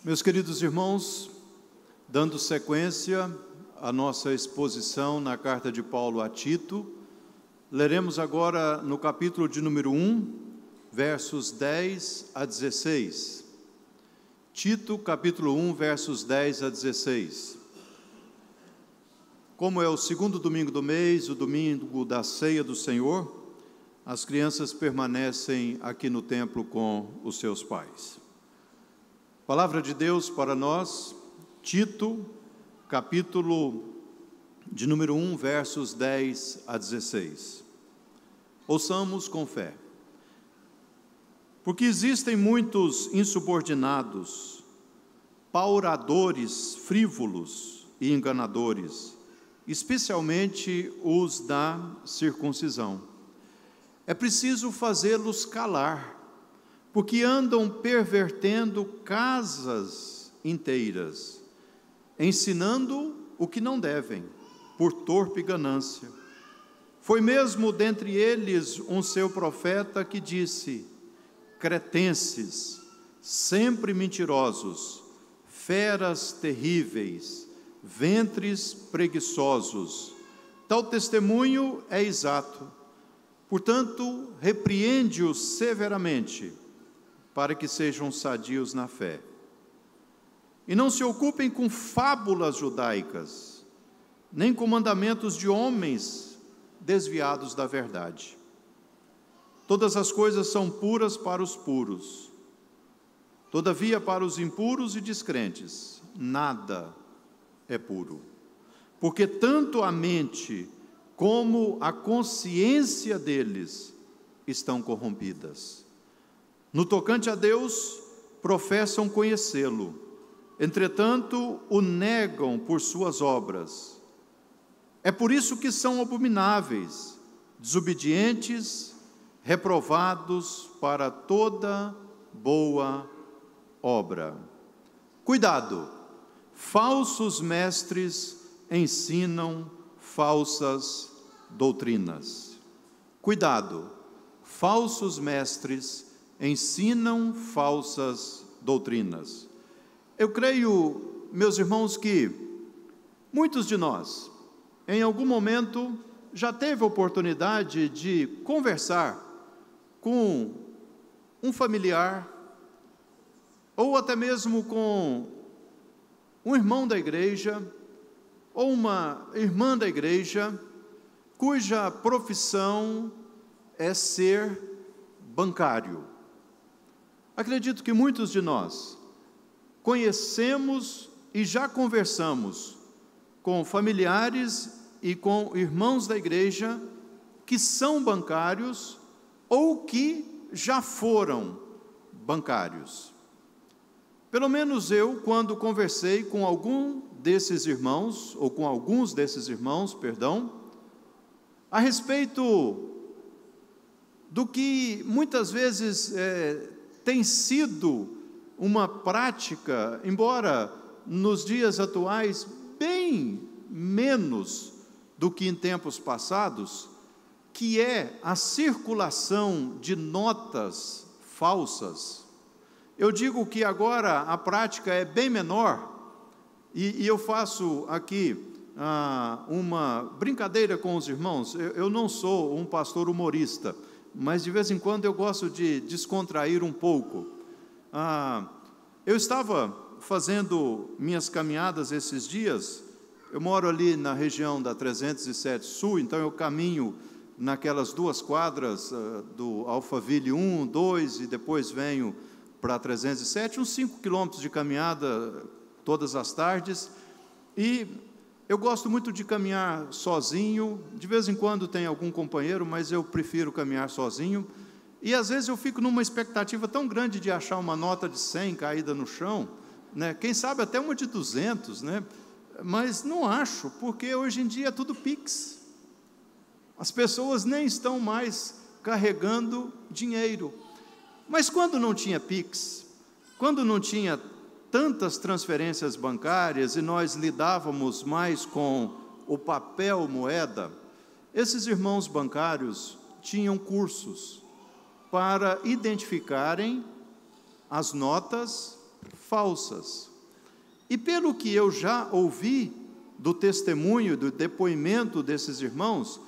Meus queridos irmãos, dando sequência à nossa exposição na carta de Paulo a Tito, leremos agora no capítulo de número 1, versos 10 a 16. Tito, capítulo 1, versos 10 a 16. Como é o segundo domingo do mês, o domingo da ceia do Senhor, as crianças permanecem aqui no templo com os seus pais. Palavra de Deus para nós, Tito, capítulo de número 1, versos 10 a 16. Ouçamos com fé. Porque existem muitos insubordinados, pauradores frívolos e enganadores, especialmente os da circuncisão. É preciso fazê-los calar, porque andam pervertendo casas inteiras, ensinando o que não devem, por torpe ganância. Foi mesmo dentre eles um seu profeta que disse: cretenses, sempre mentirosos, feras terríveis, ventres preguiçosos. Tal testemunho é exato. Portanto, repreende-os severamente, para que sejam sadios na fé. E não se ocupem com fábulas judaicas, nem com mandamentos de homens desviados da verdade. Todas as coisas são puras para os puros. Todavia, para os impuros e descrentes, nada é puro. Porque tanto a mente como a consciência deles estão corrompidas. No tocante a Deus, professam conhecê-lo, entretanto, o negam por suas obras. É por isso que são abomináveis, desobedientes, reprovados para toda boa obra. Cuidado, falsos mestres ensinam falsas doutrinas. Cuidado, falsos mestres ensinam falsas doutrinas. Eu creio, meus irmãos, que muitos de nós, em algum momento, já teve a oportunidade de conversar com um familiar, ou até mesmo com um irmão da igreja, ou uma irmã da igreja, cuja profissão é ser bancário. Acredito que muitos de nós conhecemos e já conversamos com familiares e com irmãos da igreja que são bancários ou que já foram bancários. Pelo menos eu, quando conversei com algum desses irmãos, ou com alguns desses irmãos, a respeito do que muitas vezes tem sido uma prática, embora nos dias atuais bem menos do que em tempos passados, que é a circulação de notas falsas. Eu digo que agora a prática é bem menor, e eu faço aqui uma brincadeira com os irmãos. Eu não sou um pastor humorista, mas de vez em quando eu gosto de descontrair um pouco. Eu estava fazendo minhas caminhadas esses dias. Eu moro ali na região da 307 Sul, então eu caminho naquelas 2 quadras do Alphaville 1, 2, e depois venho para a 307, uns 5 quilômetros de caminhada todas as tardes, e eu gosto muito de caminhar sozinho. De vez em quando tem algum companheiro, mas eu prefiro caminhar sozinho, e às vezes eu fico numa expectativa tão grande de achar uma nota de 100 caída no chão, né? Quem sabe até uma de 200, né? Mas não acho, porque hoje em dia é tudo Pix. As pessoas nem estão mais carregando dinheiro. Mas quando não tinha Pix, quando não tinha tantas transferências bancárias e nós lidávamos mais com o papel moeda, esses irmãos bancários tinham cursos para identificarem as notas falsas. E pelo que eu já ouvi do testemunho, do depoimento desses irmãos,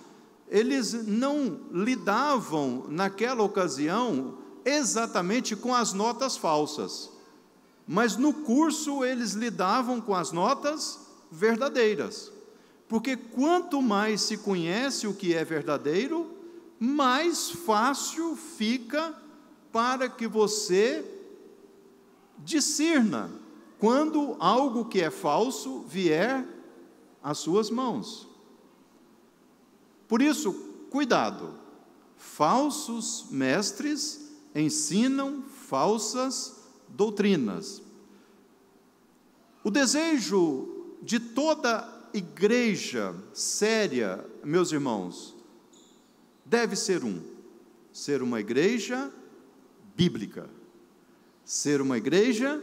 eles não lidavam naquela ocasião exatamente com as notas falsas, mas no curso eles lidavam com as notas verdadeiras, porque quanto mais se conhece o que é verdadeiro, mais fácil fica para que você discirna quando algo que é falso vier às suas mãos. Por isso, cuidado, falsos mestres ensinam falsas doutrinas. O desejo de toda igreja séria, meus irmãos, deve ser ser uma igreja bíblica. Ser uma igreja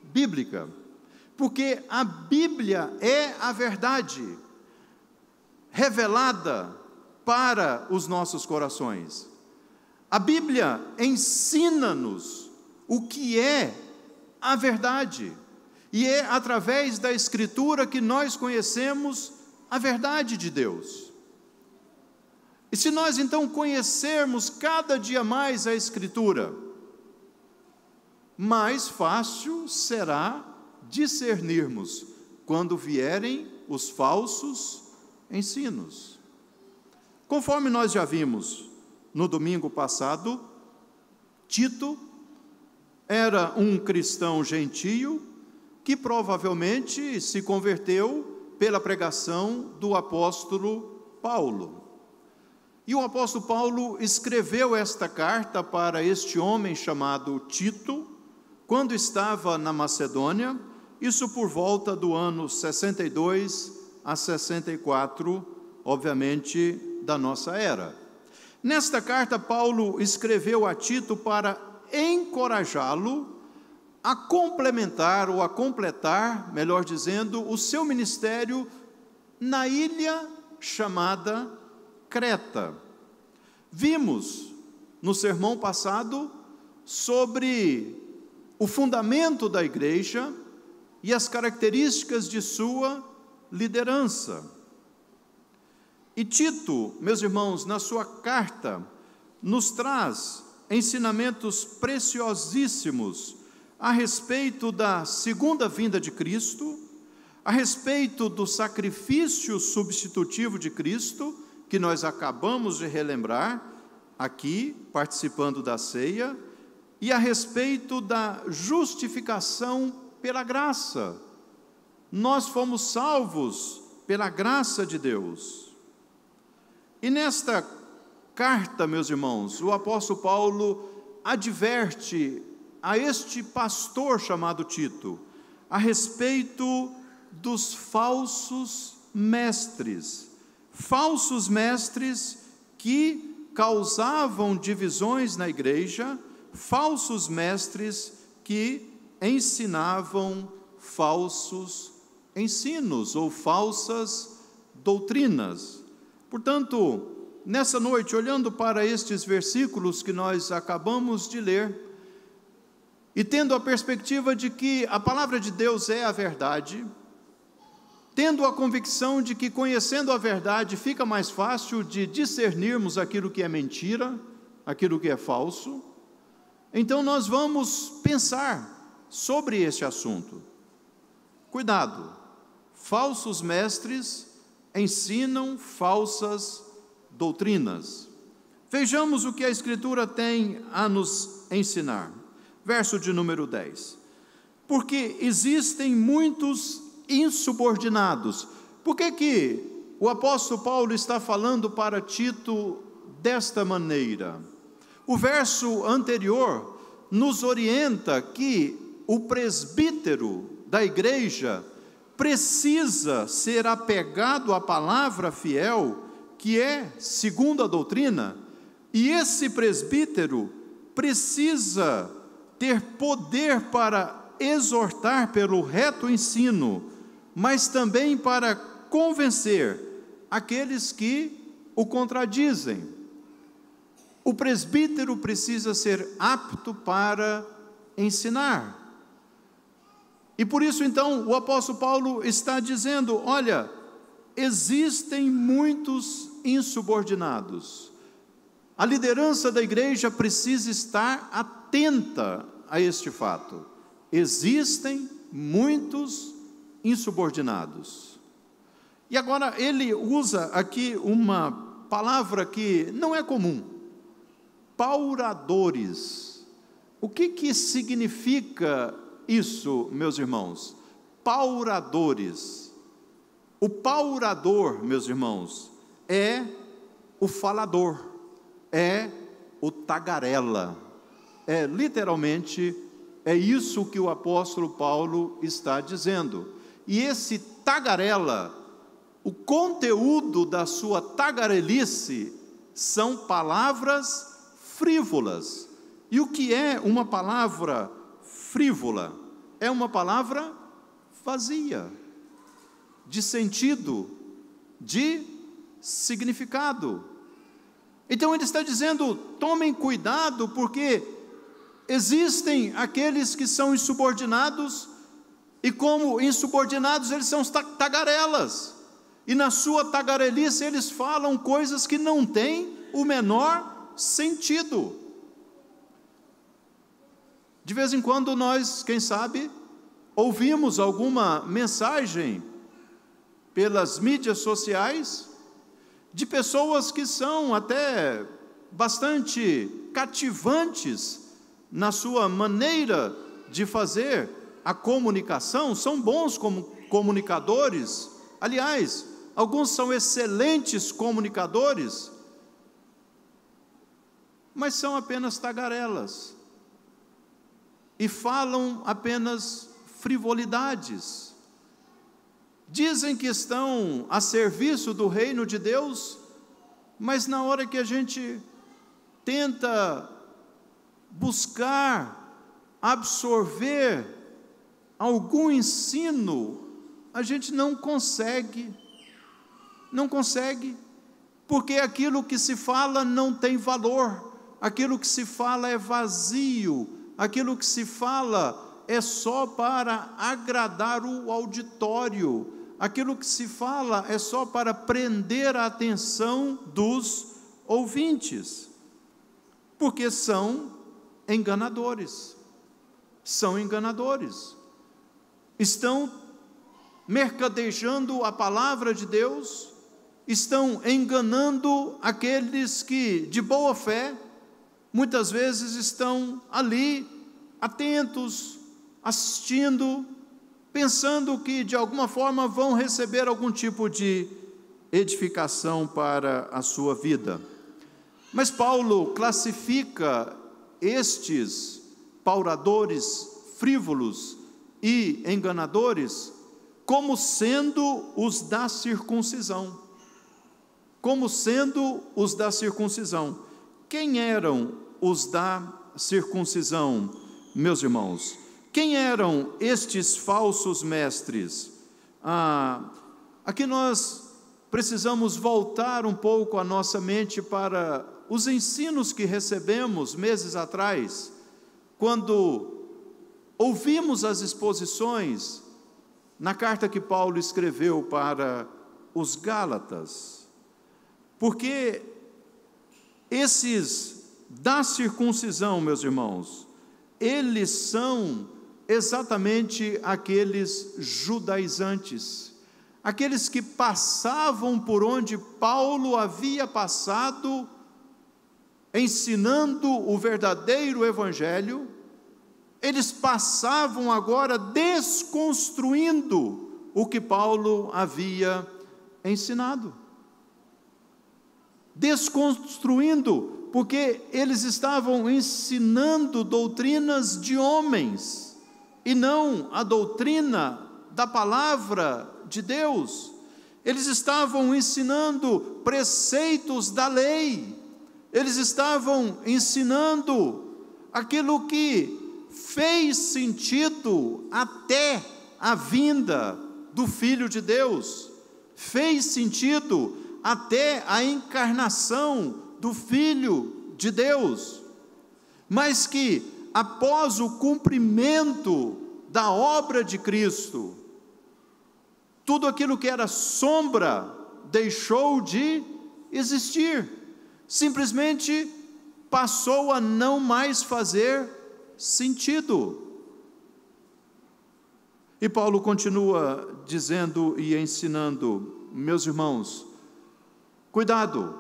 bíblica. Porque a Bíblia é a verdade revelada para os nossos corações. A Bíblia ensina-nos o que é a verdade, e é através da Escritura que nós conhecemos a verdade de Deus. E se nós então conhecermos cada dia mais a Escritura, mais fácil será discernirmos quando vierem os falsos ensinos. Conforme nós já vimos no domingo passado, Tito era um cristão gentio que provavelmente se converteu pela pregação do apóstolo Paulo. E o apóstolo Paulo escreveu esta carta para este homem chamado Tito, quando estava na Macedônia, isso por volta do ano 62 a 64, obviamente, da nossa era. Nesta carta, Paulo escreveu a Tito para encorajá-lo a complementar ou a completar, melhor dizendo, o seu ministério na ilha chamada Creta. Vimos no sermão passado sobre o fundamento da igreja e as características de sua liderança. E Tito, meus irmãos, na sua carta, nos traz ensinamentos preciosíssimos a respeito da segunda vinda de Cristo, a respeito do sacrifício substitutivo de Cristo, que nós acabamos de relembrar aqui, participando da ceia, e a respeito da justificação pela graça. Nós fomos salvos pela graça de Deus. E nesta carta, meus irmãos, o apóstolo Paulo adverte a este pastor chamado Tito a respeito dos falsos mestres que causavam divisões na igreja, falsos mestres que ensinavam falsos ensinos ou falsas doutrinas. Portanto, nessa noite, olhando para estes versículos que nós acabamos de ler, e tendo a perspectiva de que a palavra de Deus é a verdade, tendo a convicção de que conhecendo a verdade fica mais fácil de discernirmos aquilo que é mentira, aquilo que é falso, então nós vamos pensar sobre este assunto. Cuidado, falsos mestres ensinam falsas doutrinas. Vejamos o que a Escritura tem a nos ensinar. Verso de número 10. Porque existem muitos insubordinados. Por que o apóstolo Paulo está falando para Tito desta maneira? O verso anterior nos orienta que o presbítero da igreja precisa ser apegado à palavra fiel, que é segundo a doutrina, e esse presbítero precisa ter poder para exortar pelo reto ensino, mas também para convencer aqueles que o contradizem. O presbítero precisa ser apto para ensinar. E por isso então o apóstolo Paulo está dizendo: olha, existem muitos insubordinados. A liderança da igreja precisa estar atenta a este fato. Existem muitos insubordinados. E agora ele usa aqui uma palavra que não é comum: pauradores. O que significa isso, meus irmãos? Pauradores. O paurador, meus irmãos, é o falador, é o tagarela. Literalmente, é isso que o apóstolo Paulo está dizendo. E esse tagarela, o conteúdo da sua tagarelice são palavras frívolas. E o que é uma palavra frívola? É uma palavra vazia, de sentido, de significado. Então ele está dizendo: tomem cuidado, porque existem aqueles que são insubordinados, e como insubordinados eles são tagarelas, e na sua tagarelice eles falam coisas que não têm o menor sentido. De vez em quando nós, quem sabe, ouvimos alguma mensagem pelas mídias sociais de pessoas que são até bastante cativantes na sua maneira de fazer a comunicação, são bons como comunicadores, aliás, alguns são excelentes comunicadores, mas são apenas tagarelas, e falam apenas frivolidades. Dizem que estão a serviço do reino de Deus, mas na hora que a gente tenta buscar absorver algum ensino, a gente não consegue, porque aquilo que se fala não tem valor, aquilo que se fala é vazio, aquilo que se fala é só para agradar o auditório, aquilo que se fala é só para prender a atenção dos ouvintes, porque são enganadores, estão mercadejando a palavra de Deus, estão enganando aqueles que, de boa fé, muitas vezes estão ali, atentos, assistindo, pensando que de alguma forma vão receber algum tipo de edificação para a sua vida. Mas Paulo classifica estes pauradores frívolos e enganadores como sendo os da circuncisão. Quem eram os da circuncisão, meus irmãos? Quem eram estes falsos mestres? Aqui nós precisamos voltar um pouco a nossa mente para os ensinos que recebemos meses atrás, quando ouvimos as exposições na carta que Paulo escreveu para os Gálatas, porque esses da circuncisão, meus irmãos, eles são exatamente aqueles judaizantes, aqueles que passavam por onde Paulo havia passado, ensinando o verdadeiro evangelho. Eles passavam agora desconstruindo o que Paulo havia ensinado. Desconstruindo, porque eles estavam ensinando doutrinas de homens, e não a doutrina da palavra de Deus. Eles estavam ensinando preceitos da lei, eles estavam ensinando aquilo que fez sentido até a vinda do Filho de Deus, fez sentido até a encarnação do Filho de Deus, mas que após o cumprimento da obra de Cristo, tudo aquilo que era sombra deixou de existir, simplesmente passou a não mais fazer sentido. E Paulo continua dizendo e ensinando: meus irmãos, cuidado,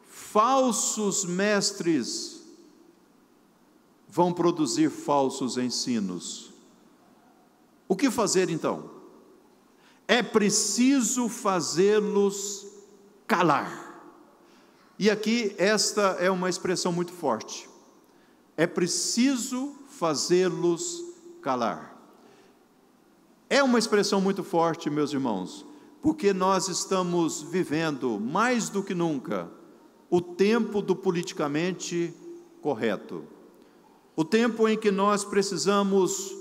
falsos mestres vão produzir falsos ensinos. O que fazer então? É preciso fazê-los calar. E aqui esta é uma expressão muito forte. É preciso fazê-los calar. É uma expressão muito forte, meus irmãos, porque nós estamos vivendo, mais do que nunca, o tempo do politicamente correto. O tempo em que nós precisamos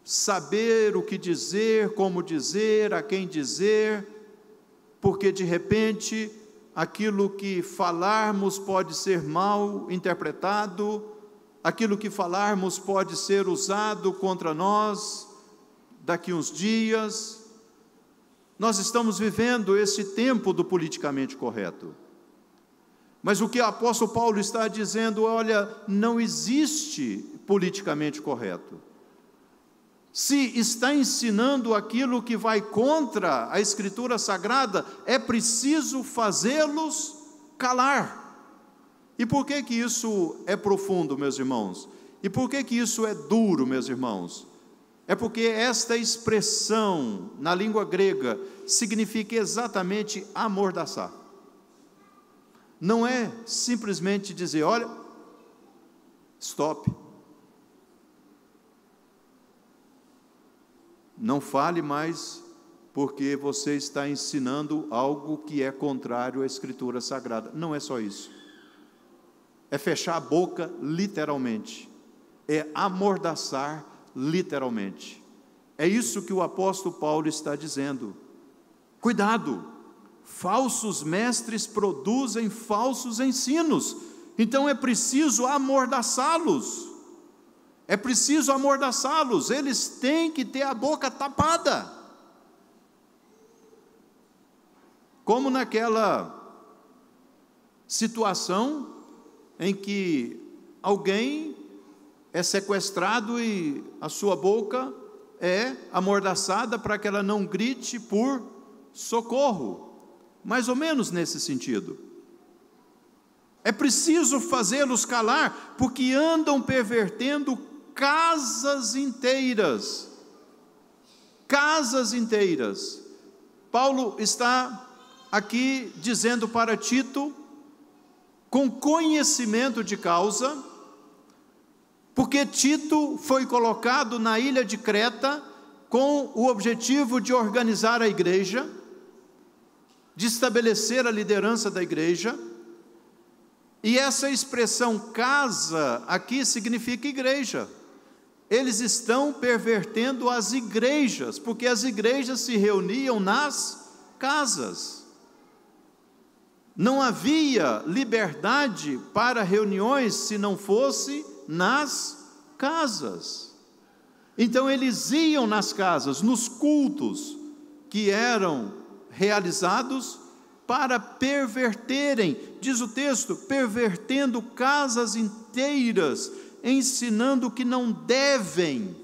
saber o que dizer, como dizer, a quem dizer, porque de repente aquilo que falarmos pode ser mal interpretado, aquilo que falarmos pode ser usado contra nós daqui uns dias. Nós estamos vivendo esse tempo do politicamente correto. Mas o que o apóstolo Paulo está dizendo, olha, não existe politicamente correto. Se está ensinando aquilo que vai contra a Escritura Sagrada, é preciso fazê-los calar. E por que que isso é profundo, meus irmãos? E por que que isso é duro, meus irmãos? É porque esta expressão, na língua grega, significa exatamente amordaçar. Não é simplesmente dizer, olha, stop. Não fale mais, porque você está ensinando algo que é contrário à Escritura Sagrada. Não é só isso. É fechar a boca literalmente. É amordaçar literalmente. É isso que o apóstolo Paulo está dizendo. Cuidado, falsos mestres produzem falsos ensinos, então é preciso amordaçá-los. É preciso amordaçá-los, eles têm que ter a boca tapada. Como naquela situação em que alguém é sequestrado e a sua boca é amordaçada para que ela não grite por socorro, mais ou menos nesse sentido. É preciso fazê-los calar, porque andam pervertendo casas inteiras. Casas inteiras. Paulo está aqui dizendo para Tito, com conhecimento de causa, porque Tito foi colocado na ilha de Creta com o objetivo de organizar a igreja, de estabelecer a liderança da igreja, e essa expressão casa aqui significa igreja. Eles estão pervertendo as igrejas, porque as igrejas se reuniam nas casas. Não havia liberdade para reuniões se não fosse nas casas. Então eles iam nas casas, nos cultos que eram realizados para perverterem, diz o texto, pervertendo casas inteiras, ensinando que não devem,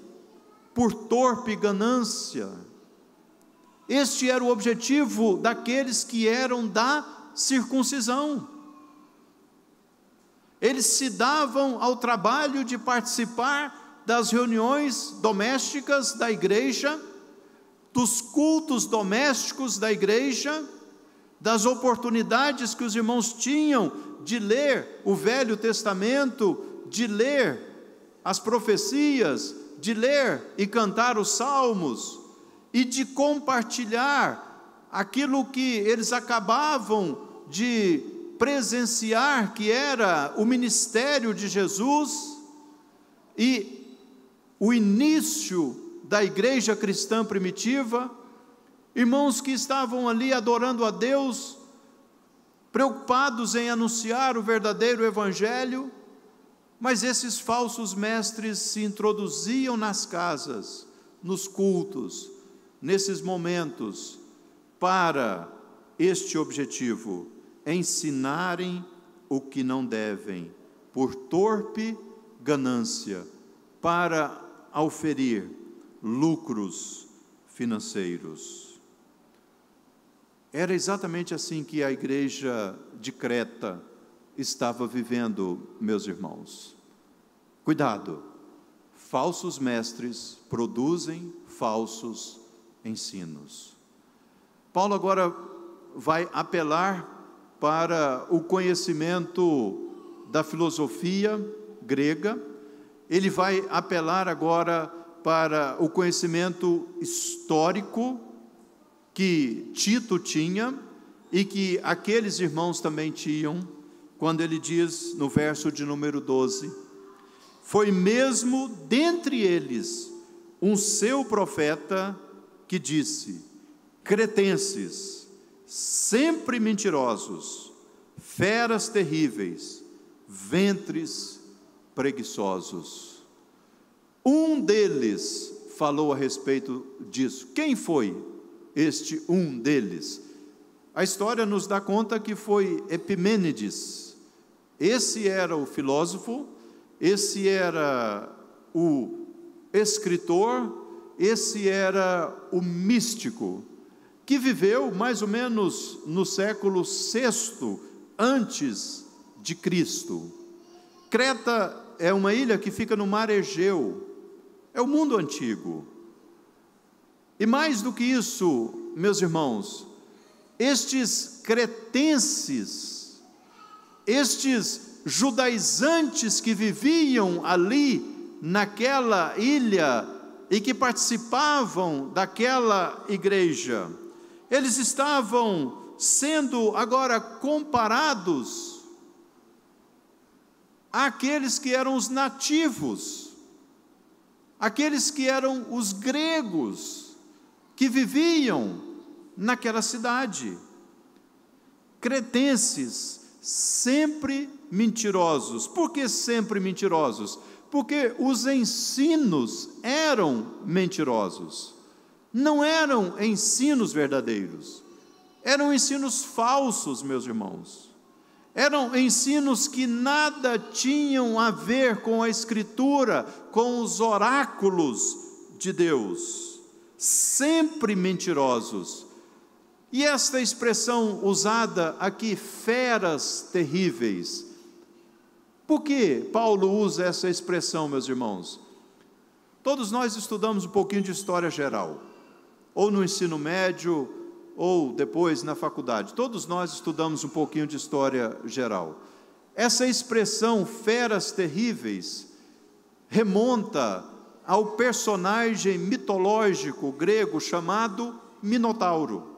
por torpe ganância. Este era o objetivo daqueles que eram da circuncisão. Eles se davam ao trabalho de participar das reuniões domésticas da igreja, dos cultos domésticos da igreja, das oportunidades que os irmãos tinham de ler o Velho Testamento, de ler as profecias, de ler e cantar os salmos, e de compartilhar aquilo que eles acabavam de presenciar, que era o ministério de Jesus e o início da igreja cristã primitiva. Irmãos que estavam ali adorando a Deus, preocupados em anunciar o verdadeiro evangelho, Mas esses falsos mestres se introduziam nas casas, nos cultos, nesses momentos, para este objetivo: ensinarem o que não devem, por torpe ganância, para auferir lucros financeiros. Era exatamente assim que a igreja de Creta estava vivendo, meus irmãos. Cuidado, falsos mestres produzem falsos ensinos. Paulo agora vai apelar para o conhecimento da filosofia grega, ele vai apelar agora para o conhecimento histórico que Tito tinha e que aqueles irmãos também tinham, quando ele diz no verso de número 12: foi mesmo dentre eles um seu profeta que disse: cretenses, sempre mentirosos, feras terríveis, ventres preguiçosos. Um deles falou a respeito disso. Quem foi este um deles? A história nos dá conta que foi Epimênides. Esse era o filósofo, esse era o escritor, esse era o místico, que viveu mais ou menos no século VI antes de Cristo. Creta é uma ilha que fica no mar Egeu, é o mundo antigo. E mais do que isso, meus irmãos, estes cretenses, estes judaizantes que viviam ali naquela ilha e que participavam daquela igreja, eles estavam sendo agora comparados àqueles que eram os nativos, aqueles que eram os gregos, que viviam naquela cidade. Cretenses, sempre mentirosos. Por que sempre mentirosos? Porque os ensinos eram mentirosos. Não eram ensinos verdadeiros. Eram ensinos falsos, meus irmãos. Eram ensinos que nada tinham a ver com a Escritura, com os oráculos de Deus. Sempre mentirosos. E esta expressão usada aqui, feras terríveis, por que Paulo usa essa expressão, meus irmãos? Todos nós estudamos um pouquinho de história geral, ou no ensino médio, ou depois na faculdade. Todos nós estudamos um pouquinho de história geral. Essa expressão, feras terríveis, remonta ao personagem mitológico grego chamado Minotauro.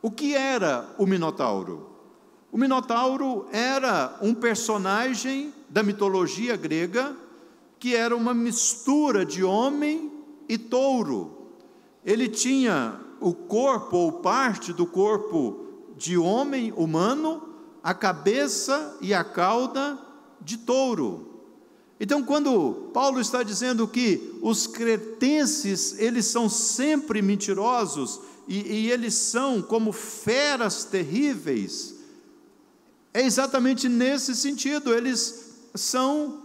O que era o Minotauro? O Minotauro era um personagem da mitologia grega que era uma mistura de homem e touro. Ele tinha o corpo ou parte do corpo de homem humano, a cabeça e a cauda de touro. Então, quando Paulo está dizendo que os cretenses, eles são sempre mentirosos e eles são como feras terríveis, é exatamente nesse sentido. Eles são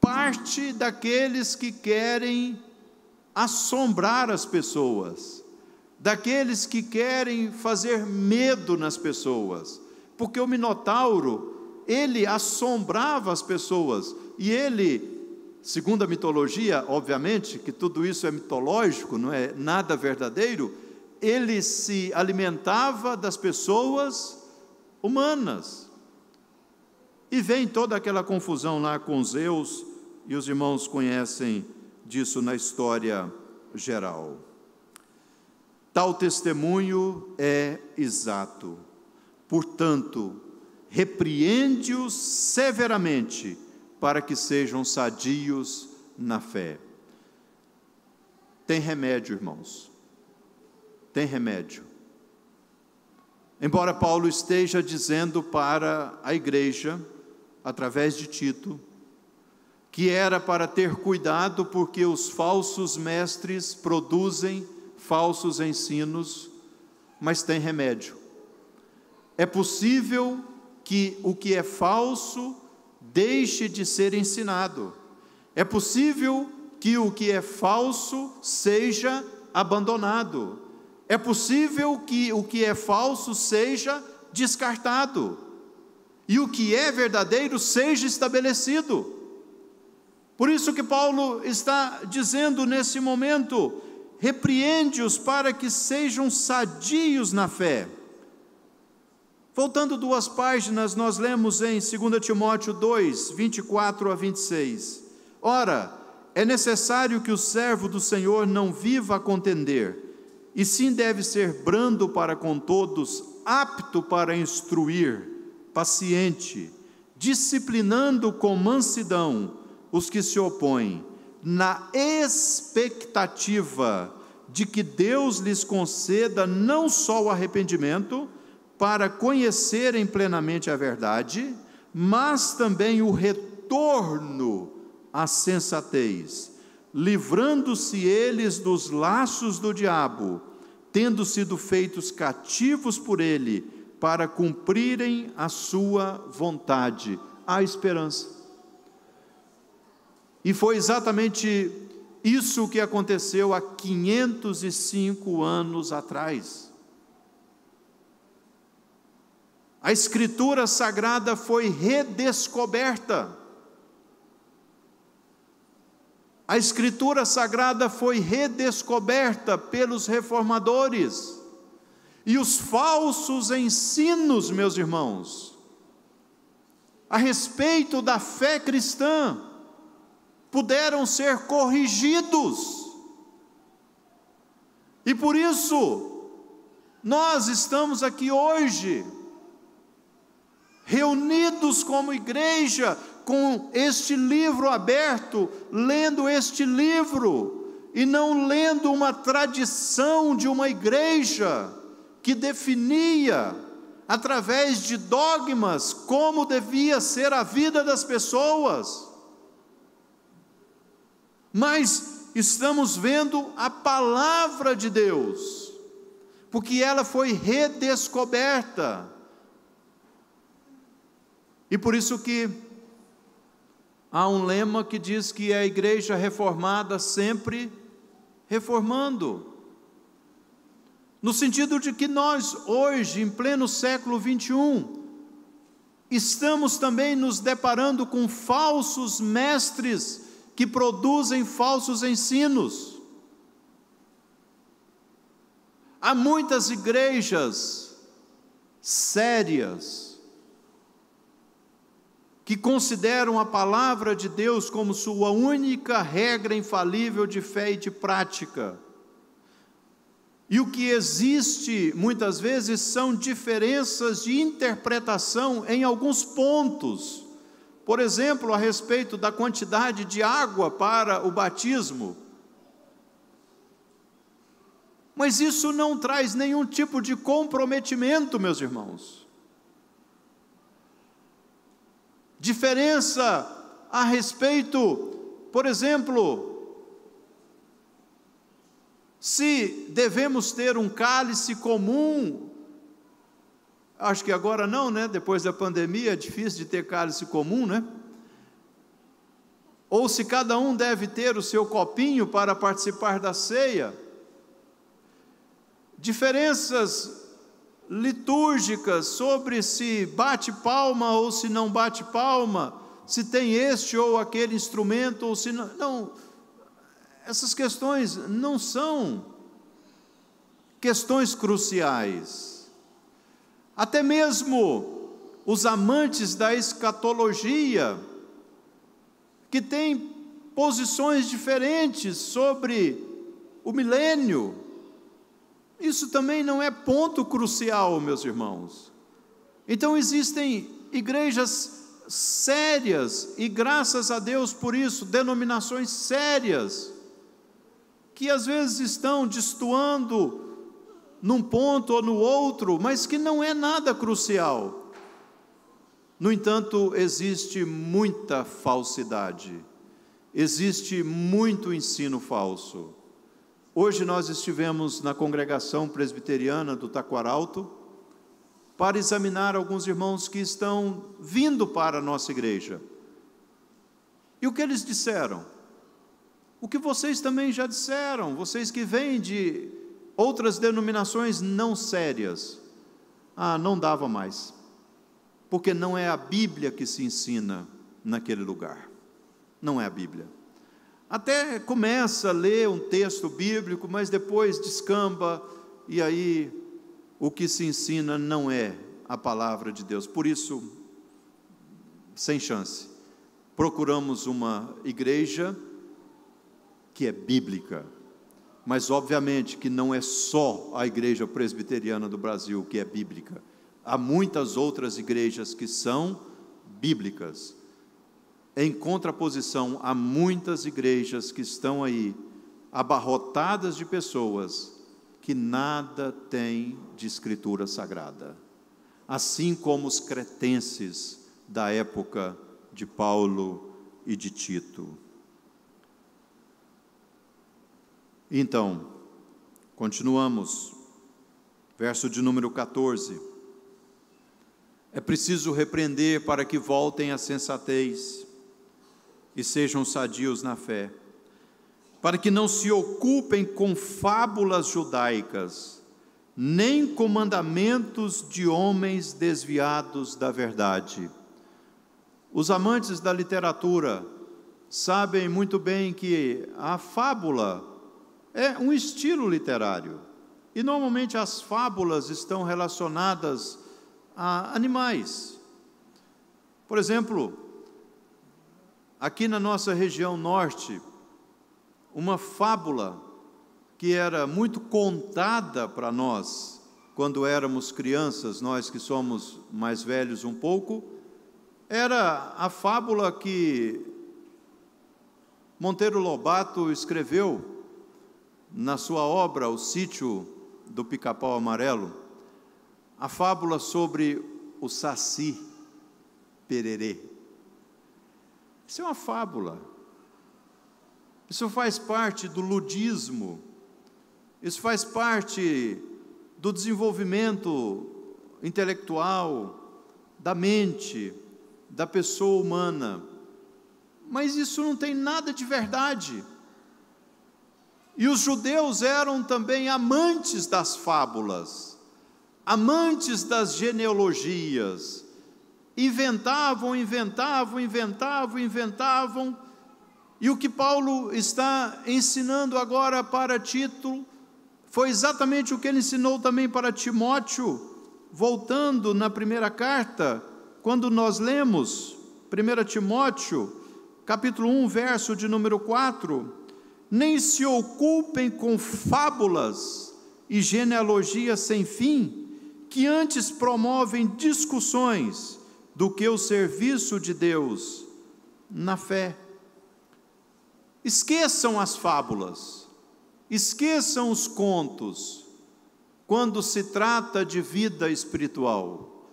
parte daqueles que querem assombrar as pessoas, daqueles que querem fazer medo nas pessoas, porque o Minotauro, ele assombrava as pessoas, e ele, segundo a mitologia, obviamente, que tudo isso é mitológico, não é nada verdadeiro, ele se alimentava das pessoas humanas, e vem toda aquela confusão lá com Zeus, e os irmãos conhecem disso na história geral. Tal testemunho é exato, portanto, repreende-os severamente, para que sejam sadios na fé. Tem remédio, irmãos, tem remédio. Embora Paulo esteja dizendo para a igreja através de Tito, que era para ter cuidado porque os falsos mestres produzem falsos ensinos, mas tem remédio. É possível que o que é falso deixe de ser ensinado. É possível que o que é falso seja abandonado. É possível que o que é falso seja descartado. E o que é verdadeiro seja estabelecido. Por isso que Paulo está dizendo nesse momento: repreende-os para que sejam sadios na fé. Voltando 2 páginas, nós lemos em 2 Timóteo 2, 24 a 26. Ora, é necessário que o servo do Senhor não viva a contender, e sim deve ser brando para com todos, apto para instruir, paciente, disciplinando com mansidão os que se opõem, na expectativa de que Deus lhes conceda não só o arrependimento, para conhecerem plenamente a verdade, mas também o retorno à sensatez, livrando-se eles dos laços do diabo, tendo sido feitos cativos por ele, para cumprirem a sua vontade. Há esperança. E foi exatamente isso que aconteceu há 505 anos atrás. A Escritura Sagrada foi redescoberta. A Escritura Sagrada foi redescoberta pelos reformadores. E os falsos ensinos, meus irmãos, a respeito da fé cristã, puderam ser corrigidos. E por isso, nós estamos aqui hoje, reunidos como igreja, com este livro aberto, lendo este livro, e não lendo uma tradição de uma igreja, que definia, através de dogmas, como devia ser a vida das pessoas. Mas estamos vendo a palavra de Deus, porque ela foi redescoberta. E por isso que há um lema que diz que é a igreja reformada sempre reformando. No sentido de que nós hoje, em pleno século 21, estamos também nos deparando com falsos mestres que produzem falsos ensinos. Há muitas igrejas sérias que consideram a palavra de Deus como sua única regra infalível de fé e de prática. E o que existe, muitas vezes, são diferenças de interpretação em alguns pontos. Por exemplo, a respeito da quantidade de água para o batismo. Mas isso não traz nenhum tipo de comprometimento, meus irmãos. Diferença a respeito, por exemplo, se devemos ter um cálice comum. Acho que agora não, né? Depois da pandemia é difícil de ter cálice comum, né? Ou se cada um deve ter o seu copinho para participar da ceia. Diferenças litúrgicas sobre se bate palma ou se não bate palma, se tem este ou aquele instrumento ou se não. Não, essas questões não são questões cruciais. Até mesmo os amantes da escatologia, que têm posições diferentes sobre o milênio, isso também não é ponto crucial, meus irmãos. Então existem igrejas sérias, e graças a Deus por isso, denominações sérias, que às vezes estão destoando num ponto ou no outro, mas que não é nada crucial. No entanto, existe muita falsidade, existe muito ensino falso. Hoje nós estivemos na congregação presbiteriana do Taquaralto para examinar alguns irmãos que estão vindo para a nossa igreja. E o que eles disseram? O que vocês também já disseram, vocês que vêm de outras denominações não sérias. Não dava mais, porque não é a Bíblia que se ensina naquele lugar, não é a Bíblia. Até começa a ler um texto bíblico, mas depois descamba, e aí o que se ensina não é a palavra de Deus. Por isso, sem chance, procuramos uma igreja que é bíblica, mas obviamente que não é só a igreja presbiteriana do Brasil que é bíblica. Há muitas outras igrejas que são bíblicas. Em contraposição, há muitas igrejas que estão aí, abarrotadas de pessoas que nada têm de escritura sagrada, assim como os cretenses da época de Paulo e de Tito. Então, continuamos, verso de número 14. É preciso repreender para que voltem à sensatez e sejam sadios na fé, para que não se ocupem com fábulas judaicas, nem com mandamentos de homens desviados da verdade. Os amantes da literatura sabem muito bem que a fábula é um estilo literário, e normalmente as fábulas estão relacionadas a animais. Por exemplo, aqui na nossa região norte, uma fábula que era muito contada para nós, quando éramos crianças, nós que somos mais velhos um pouco, era a fábula que Monteiro Lobato escreveu na sua obra O Sítio do Pica-Pau Amarelo, a fábula sobre o Saci Pererê. Isso é uma fábula, isso faz parte do ludismo, isso faz parte do desenvolvimento intelectual, da mente, da pessoa humana, mas isso não tem nada de verdade. E os judeus eram também amantes das fábulas, amantes das genealogias, inventavam, e o que Paulo está ensinando agora para Tito, foi exatamente o que ele ensinou também para Timóteo, voltando na primeira carta, quando nós lemos 1 Timóteo, capítulo 1, verso de número 4, nem se ocupem com fábulas e genealogias sem fim, que antes promovem discussões do que o serviço de Deus na fé. Esqueçam as fábulas, esqueçam os contos, quando se trata de vida espiritual,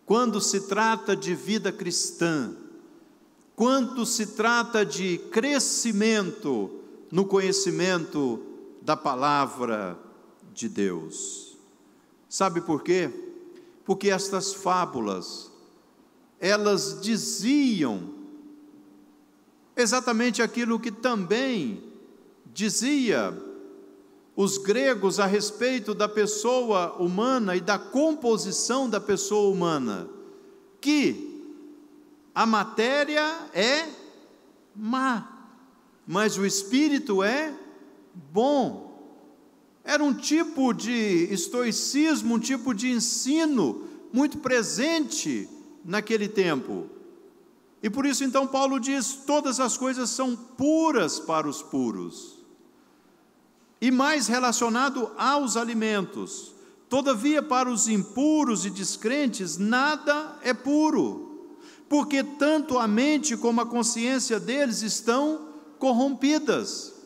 quando se trata de vida cristã, quando se trata de crescimento no conhecimento da palavra de Deus. Sabe por quê? Porque estas fábulas, elas diziam exatamente aquilo que também dizia os gregos a respeito da pessoa humana e da composição da pessoa humana, que a matéria é má, mas o espírito é bom. Era um tipo de estoicismo, um tipo de ensino muito presente naquele tempo. E por isso então Paulo diz, todas as coisas são puras para os puros. E mais relacionado aos alimentos. Todavia para os impuros e descrentes nada é puro, porque tanto a mente como a consciência deles estão corrompidas.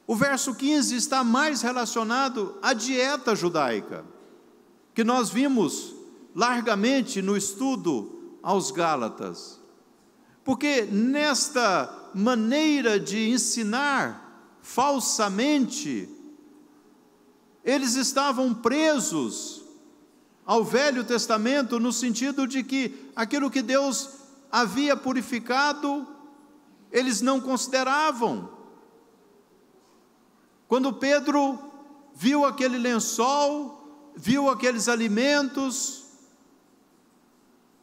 O verso 15 está mais relacionado à dieta judaica, que nós vimos largamente no estudo aos Gálatas, porque nesta maneira de ensinar falsamente, eles estavam presos ao Velho Testamento, no sentido de que aquilo que Deus havia purificado, eles não consideravam. Quando Pedro viu aquele lençol, viu aqueles alimentos,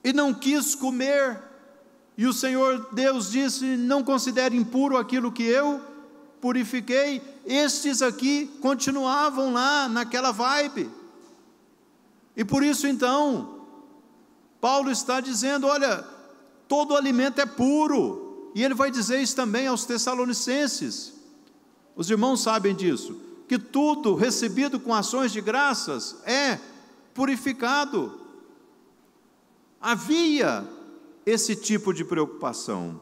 e não quis comer, e o Senhor Deus disse: não considere impuro aquilo que eu purifiquei. Estes aqui continuavam lá naquela vibe, e por isso então Paulo está dizendo: olha, todo alimento é puro, e ele vai dizer isso também aos Tessalonicenses. Os irmãos sabem disso, que tudo recebido com ações de graças é purificado. Havia esse tipo de preocupação,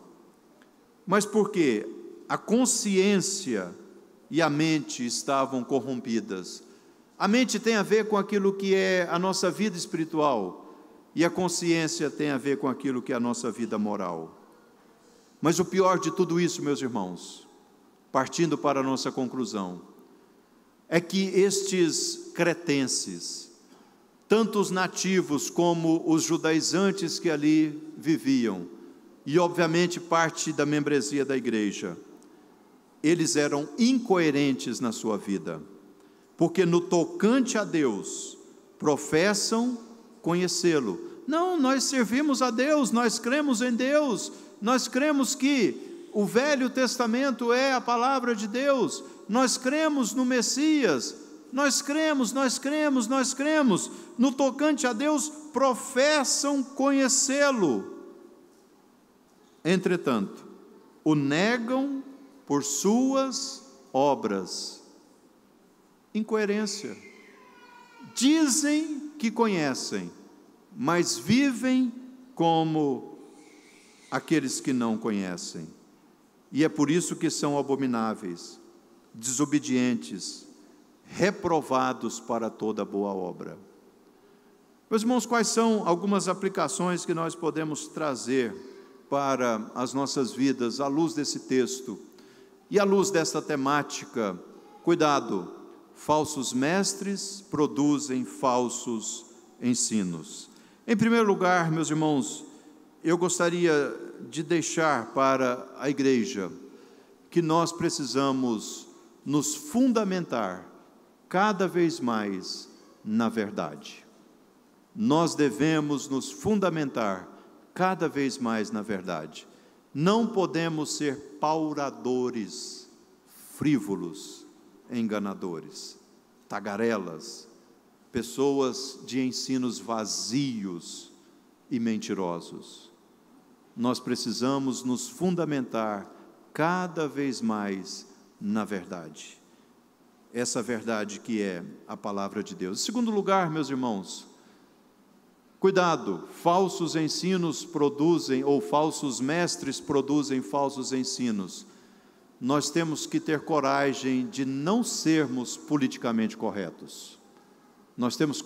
mas por quê? A consciência e a mente estavam corrompidas. A mente tem a ver com aquilo que é a nossa vida espiritual, e a consciência tem a ver com aquilo que é a nossa vida moral. Mas o pior de tudo isso, meus irmãos, partindo para a nossa conclusão, é que estes cretenses, tanto os nativos como os judaizantes que ali viviam, e obviamente parte da membresia da igreja, eles eram incoerentes na sua vida, porque no tocante a Deus, professam conhecê-lo. Não, nós servimos a Deus, nós cremos em Deus, nós cremos que o Velho Testamento é a palavra de Deus, nós cremos no Messias, nós cremos, no tocante a Deus, professam conhecê-lo. Entretanto, o negam por suas obras. Incoerência. Dizem que conhecem, mas vivem como aqueles que não conhecem. E é por isso que são abomináveis, desobedientes, reprovados para toda boa obra. Meus irmãos, quais são algumas aplicações que nós podemos trazer para as nossas vidas à luz desse texto e à luz desta temática? Cuidado, falsos mestres produzem falsos ensinos. Em primeiro lugar, meus irmãos, eu gostaria de deixar para a igreja que nós precisamos nos fundamentar cada vez mais na verdade. Nós devemos nos fundamentar cada vez mais na verdade. Não podemos ser pauradores, frívolos, enganadores, tagarelas, pessoas de ensinos vazios e mentirosos. Nós precisamos nos fundamentar cada vez mais na verdade. Essa verdade que é a palavra de Deus. Em segundo lugar, meus irmãos, cuidado, falsos ensinos produzem, ou falsos mestres produzem falsos ensinos. Nós temos que ter coragem de não sermos politicamente corretos. Nós temos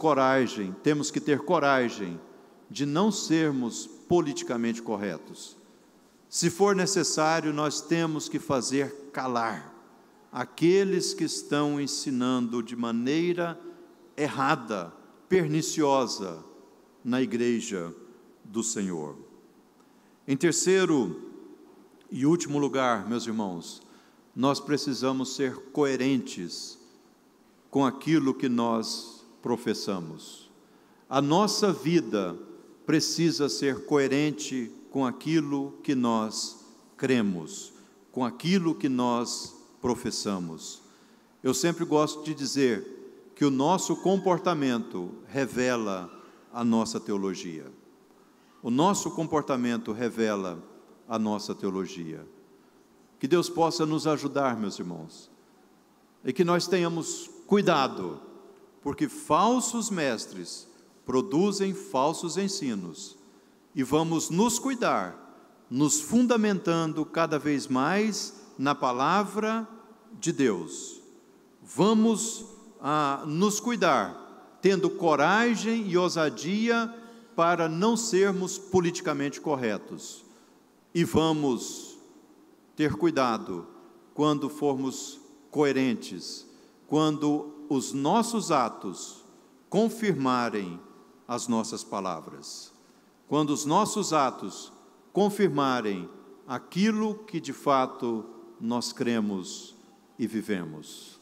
que ter coragem de não sermos politicamente corretos. Se for necessário, nós temos que fazer calar aqueles que estão ensinando de maneira errada, perniciosa, na igreja do Senhor. Em terceiro e último lugar, meus irmãos, nós precisamos ser coerentes com aquilo que nós professamos. A nossa vida precisa ser coerente com aquilo que nós cremos, com aquilo que nós professamos. Eu sempre gosto de dizer que o nosso comportamento revela a nossa teologia. O nosso comportamento revela a nossa teologia. Que Deus possa nos ajudar, meus irmãos, e que nós tenhamos cuidado, porque falsos mestres produzem falsos ensinos, e vamos nos cuidar, nos fundamentando cada vez mais na palavra de Deus. Vamos nos cuidar, tendo coragem e ousadia para não sermos politicamente corretos. E vamos ter cuidado quando formos coerentes, quando os nossos atos confirmarem as nossas palavras, quando os nossos atos confirmarem aquilo que de fato nós cremos e vivemos.